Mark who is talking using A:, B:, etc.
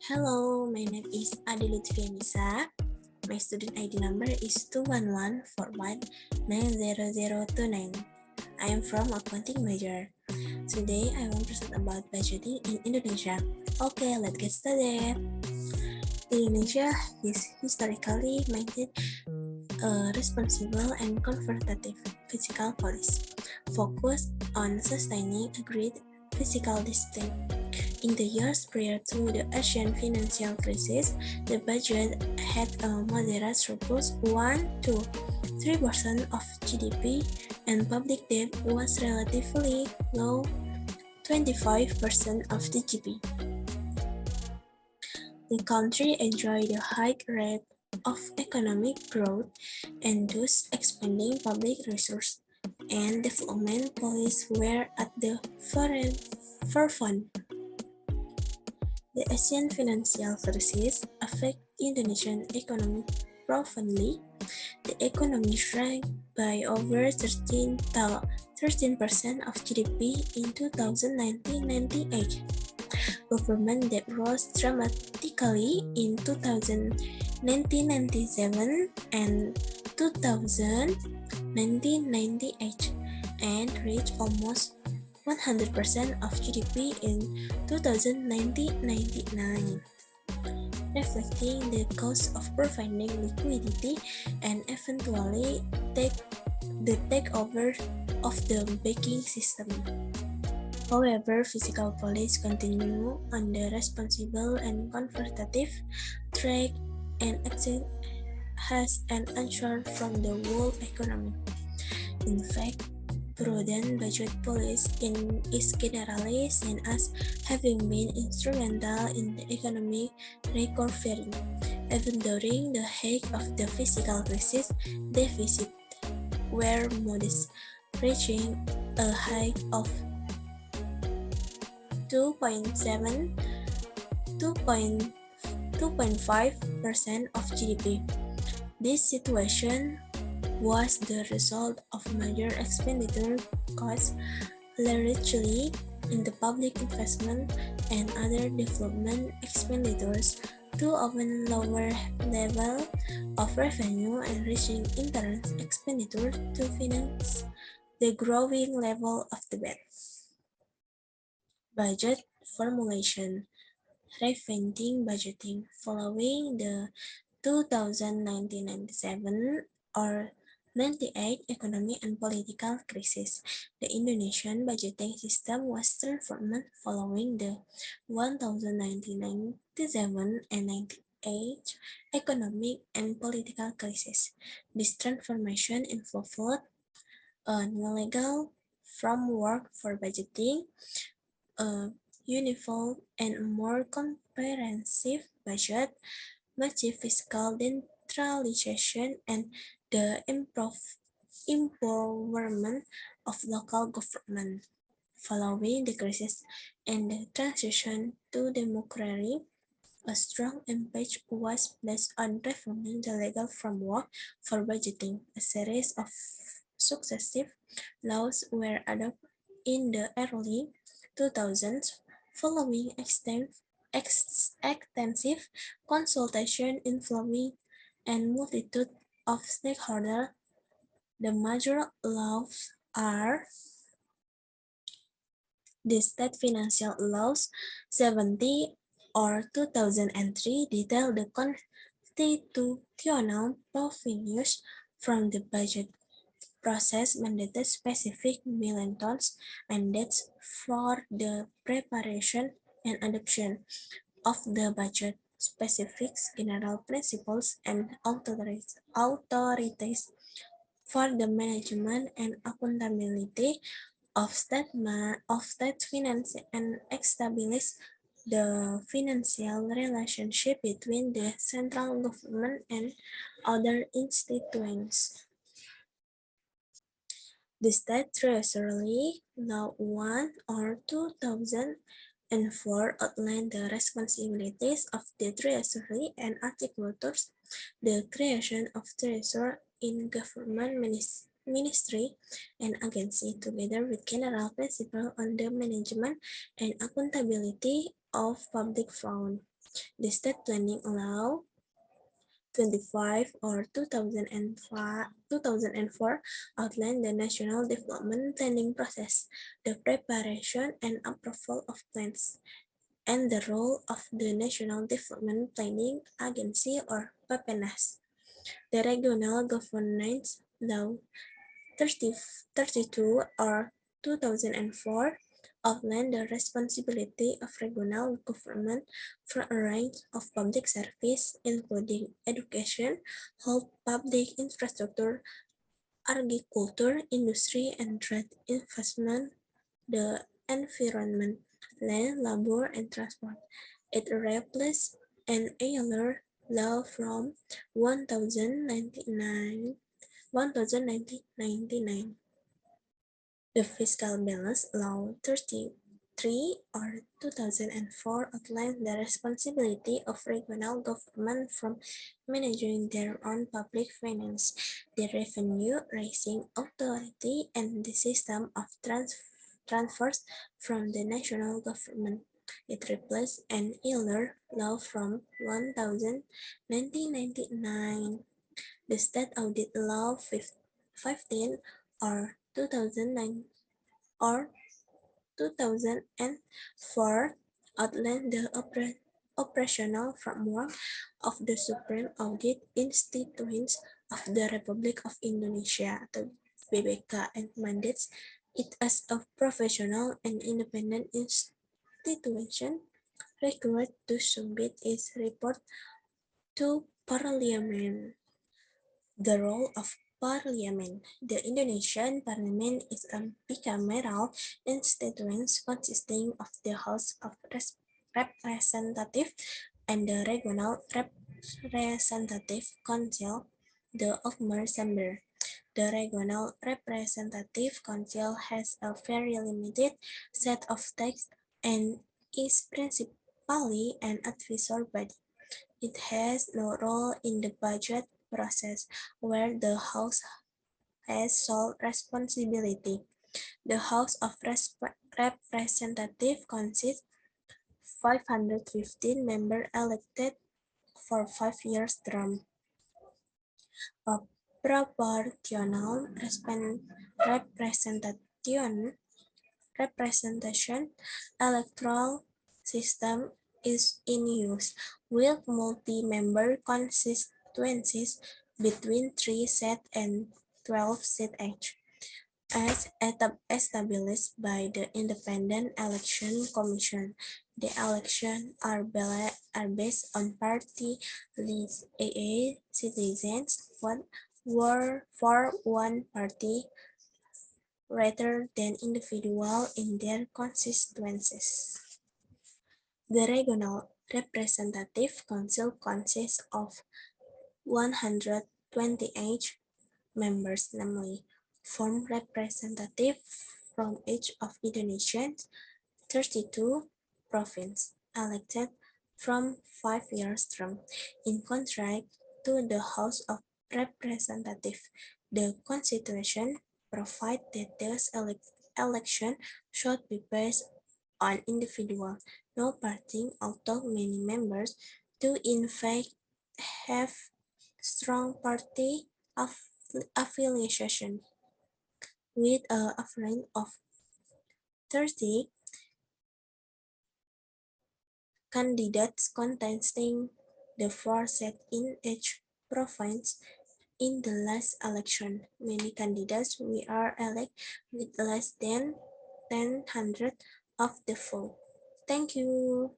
A: Hello, my name is Adi Lutfi Nisa. My student ID number is 21141900029. I am from accounting major. Today, I will present about budgeting in Indonesia. Okay, let's get started. Indonesia is historically maintained a responsible and conservative fiscal policy, focused on sustaining a great fiscal discipline. In the years prior to the Asian financial crisis, the budget had a moderate surplus 1 to 3% of GDP, and public debt was relatively low, 25% of the GDP. The country enjoyed a high rate of economic growth and thus expanding public resources and development policies were at the forefront. The Asian financial crisis affected Indonesian economy profoundly. The economy shrank by over 13% of GDP in 2019-98. Government debt rose dramatically in 2019-97 and 2019-98 and reached almost 100% of GDP in 2090-99, reflecting the cost of providing liquidity and eventually the takeover of the banking system. However, fiscal policy continue on the responsible and conservative track and has an answer from the world economy. In fact, prudent budget policy is generally seen as having been instrumental in the economic recovery. Even during the height of the fiscal crisis, deficits were modest, reaching a height of 2.5% of GDP. This situation was the result of major expenditure cuts, largely in the public investment and other development expenditures, to often lower level of revenue and reaching interest expenditure to finance the growing level of the debt. Budget formulation, revamping budgeting following the 2019-97 or 98 economic and political crisis. The Indonesian budgeting system was transformed following the 1997 and 98 economic and political crisis. This transformation involved a new legal framework for budgeting, a uniform and more comprehensive budget, massive fiscal decentralization, and the empowerment of local government. Following the crisis and the transition to democracy, a strong emphasis was placed on reforming the legal framework for budgeting. A series of successive laws were adopted in the early 2000s following extensive consultation involving a multitude of stakeholders. The major laws are the State Financial Laws 70 or 2003 detail the constitutional provisions from the budget process mandated specific milestones and dates for the preparation and adoption of the budget, specifics, general principles, and authorities for the management and accountability of state finance and establish the financial relationship between the central government and other institutions. The State Treasury Law 1 or 2004 outlined the responsibilities of the Treasury and articulates the creation of Treasury in government ministry and agency together with general principles on the management and accountability of public funds. The state planning law 25 or 2004 outlined the national development planning process, the preparation and approval of plans, and the role of the National Development Planning Agency or PAPENAS. The Regional Governance Law 32 or 2004 outlined the responsibility of regional government for a range of public service, including education, health, public infrastructure, agriculture, industry, and trade, investment, the environment, land, labor, and transport. It replaced an earlier law from 1999. The Fiscal Balance Law 33 or 2004 outlines the responsibility of regional government from managing their own public finance, the revenue raising authority, and the system of transfers from the national government. It replaced an earlier law from 1999. The State Audit Law 15 or 2009 or 2004 outlined the operational framework of the Supreme Audit Institutions of the Republic of Indonesia atau BPK and mandates it as a professional and independent institution required to submit its report to Parliament. The role of Parliament. The Indonesian Parliament is a bicameral institution consisting of the House of Representatives and the Regional Representative Council, the Ofmer Chamber. The Regional Representative Council has a very limited set of tasks and is principally an advisory body. It has no role in the budget process, where the House has sole responsibility. The House of Representatives consists 515 members elected for 5-year term. A proportional representation electoral system is in use, with multi-member constituencies between 3 seats and 12 seats each, as established by the Independent Election Commission. The elections are based on party lists, AA citizens were for one party rather than individual in their constituencies. The Regional Representative Council consists of 128 members, namely, form representatives from each of Indonesia's 32 provinces, elected from 5-year term. In contrast to the House of Representatives, the Constitution provides that this election should be based on individual, no party, although many members do in fact have strong party affiliation, with an average of 30 candidates contesting the 4 seats in each province. In the last election, many candidates were elected with less than 100 of the vote. Thank you.